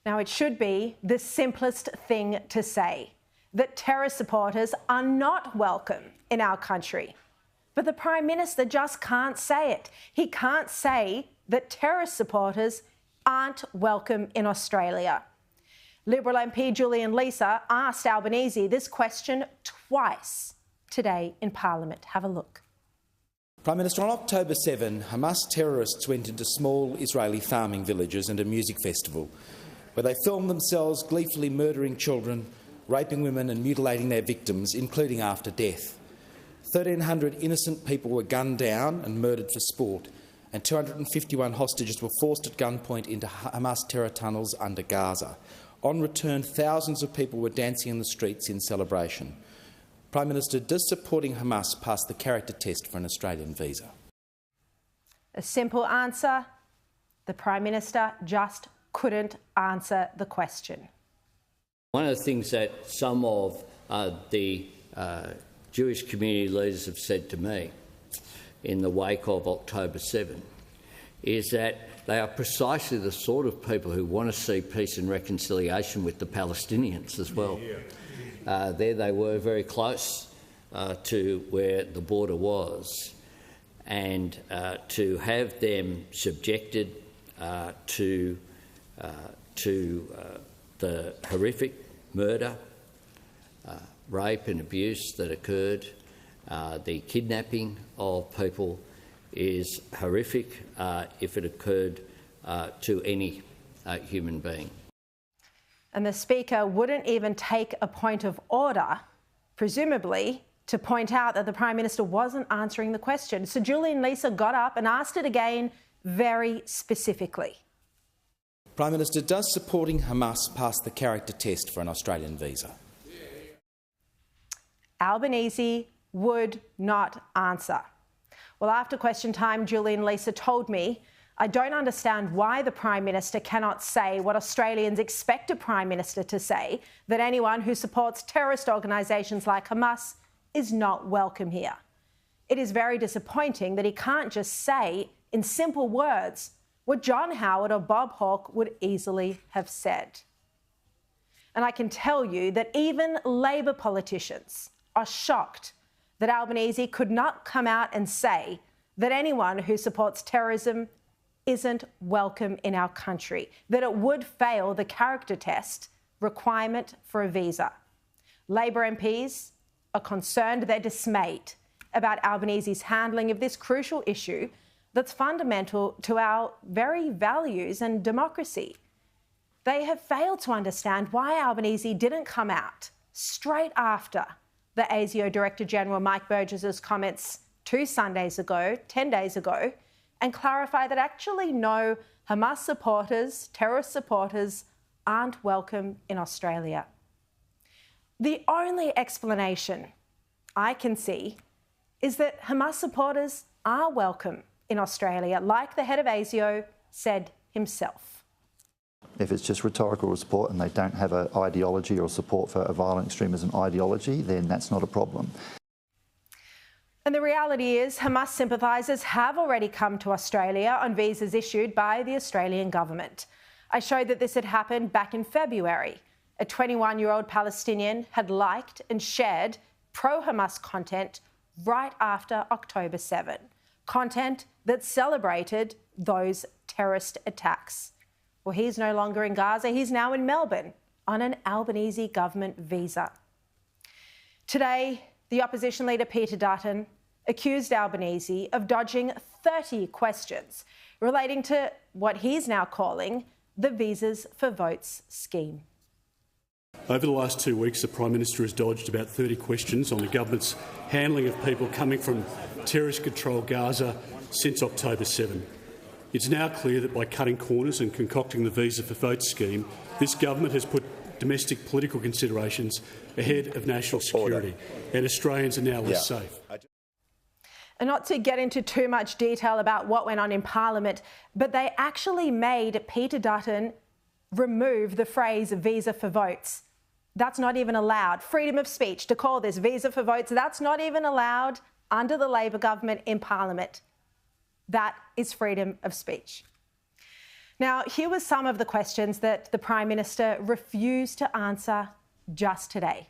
Now, it should be the simplest thing to say, that terror supporters are not welcome in our country. But the Prime Minister just can't say it. He can't say that terror supporters aren't welcome in Australia. Liberal MP Julian Leeser asked Albanese this question twice today in Parliament. Have a look. Prime Minister, on October 7, Hamas terrorists went into small Israeli farming villages and a music festival, where they filmed themselves gleefully murdering children, raping women and mutilating their victims, including after death. 1,300 innocent people were gunned down and murdered for sport, and 251 hostages were forced at gunpoint into Hamas terror tunnels under Gaza. On return, thousands of people were dancing in the streets in celebration. Prime Minister, does supporting Hamas pass the character test for an Australian visa? A simple answer. The Prime Minister just couldn't answer the question. One of the things that some of the Jewish community leaders have said to me in the wake of October 7 is that they are precisely the sort of people who want to see peace and reconciliation with the Palestinians as well. There they were, very close to where the border was, and to have them subjected to the horrific murder, rape and abuse that occurred, the kidnapping of people is horrific if it occurred to any human being. And the Speaker wouldn't even take a point of order, presumably to point out that the Prime Minister wasn't answering the question. So Julian Leeser got up and asked it again very specifically. Prime Minister, does supporting Hamas pass the character test for an Australian visa? Albanese would not answer. Well, after question time, Julian Leeser told me, "I don't understand why the Prime Minister cannot say what Australians expect a Prime Minister to say, that anyone who supports terrorist organisations like Hamas is not welcome here. It is very disappointing that he can't just say in simple words what John Howard or Bob Hawke would easily have said." And I can tell you that even Labor politicians are shocked that Albanese could not come out and say that anyone who supports terrorism isn't welcome in our country, that it would fail the character test requirement for a visa. Labor MPs are concerned, they're dismayed about Albanese's handling of this crucial issue that's fundamental to our very values and democracy. They have failed to understand why Albanese didn't come out straight after the ASIO Director General Mike Burgess's comments 2 Sundays ago, 10 days ago, and clarify that actually no, Hamas supporters, terrorist supporters, aren't welcome in Australia. The only explanation I can see is that Hamas supporters are welcome in Australia, like the head of ASIO said himself. If it's just rhetorical support and they don't have an ideology or support for a violent extremism ideology, then that's not a problem. And the reality is Hamas sympathisers have already come to Australia on visas issued by the Australian government. I showed that this had happened back in February. A 21-year-old Palestinian had liked and shared pro-Hamas content right after October 7, content that celebrated those terrorist attacks. Well, he's no longer in Gaza, he's now in Melbourne on an Albanese government visa. Today, the opposition leader Peter Dutton accused Albanese of dodging 30 questions relating to what he's now calling the Visas for Votes scheme. Over the last 2 weeks, the Prime Minister has dodged about 30 questions on the government's handling of people coming from terrorist-controlled Gaza since October 7. It's now clear that by cutting corners and concocting the Visa for Votes scheme, this government has put domestic political considerations ahead of national security, and Australians are now less safe. And not to get into too much detail about what went on in Parliament, but they actually made Peter Dutton remove the phrase Visa for Votes. That's not even allowed. Freedom of speech to call this Visa for Votes, that's not even allowed under the Labor government in Parliament. That is freedom of speech. Now, here were some of the questions that the Prime Minister refused to answer just today.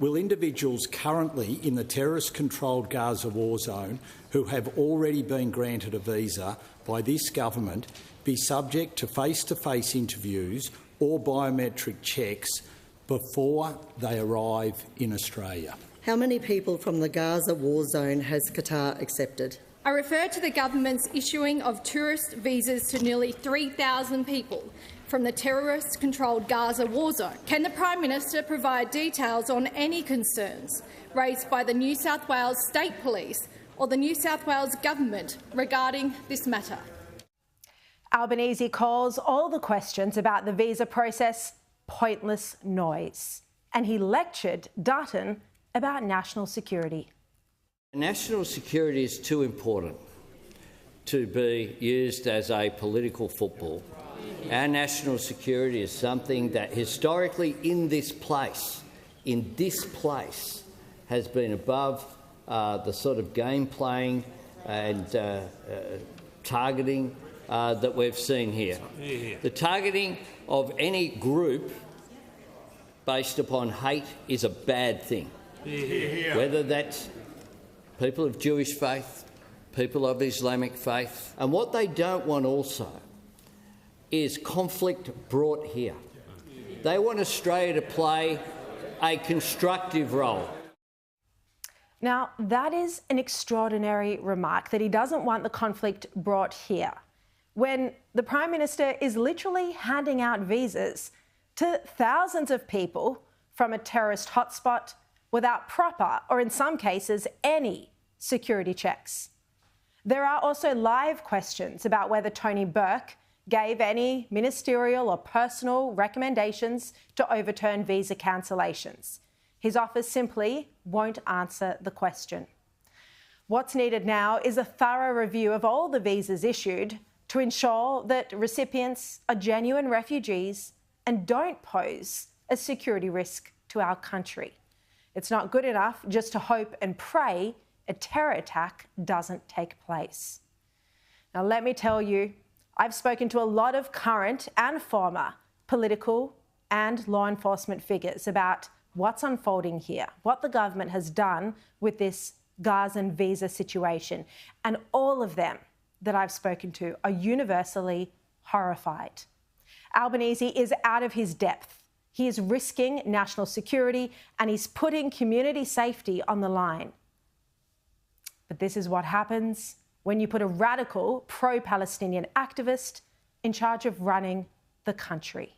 Will individuals currently in the terrorist-controlled Gaza war zone who have already been granted a visa by this government be subject to face-to-face interviews or biometric checks before they arrive in Australia? How many people from the Gaza war zone has Qatar accepted? I refer to the government's issuing of tourist visas to nearly 3,000 people from the terrorist-controlled Gaza war zone. Can the Prime Minister provide details on any concerns raised by the New South Wales State Police or the New South Wales Government regarding this matter? Albanese calls all the questions about the visa process pointless noise, and he lectured Dutton about national security. National security is too important to be used as a political football. Our national security is something that historically in this place, has been above the sort of game playing and targeting that we've seen here. The targeting of any group based upon hate is a bad thing, whether that's people of Jewish faith, people of Islamic faith. And what they don't want also is conflict brought here. They want Australia to play a constructive role. Now, that is an extraordinary remark, that he doesn't want the conflict brought here, when the Prime Minister is literally handing out visas to thousands of people from a terrorist hotspot without proper, or in some cases, any security checks. There are also live questions about whether Tony Burke gave any ministerial or personal recommendations to overturn visa cancellations. His office simply won't answer the question. What's needed now is a thorough review of all the visas issued to ensure that recipients are genuine refugees and don't pose a security risk to our country. It's not good enough just to hope and pray a terror attack doesn't take place. Now, let me tell you, I've spoken to a lot of current and former political and law enforcement figures about what's unfolding here, what the government has done with this Gazan visa situation, and all of them that I've spoken to are universally horrified. Albanese is out of his depth. He is risking national security and he's putting community safety on the line. But this is what happens when you put a radical pro-Palestinian activist in charge of running the country.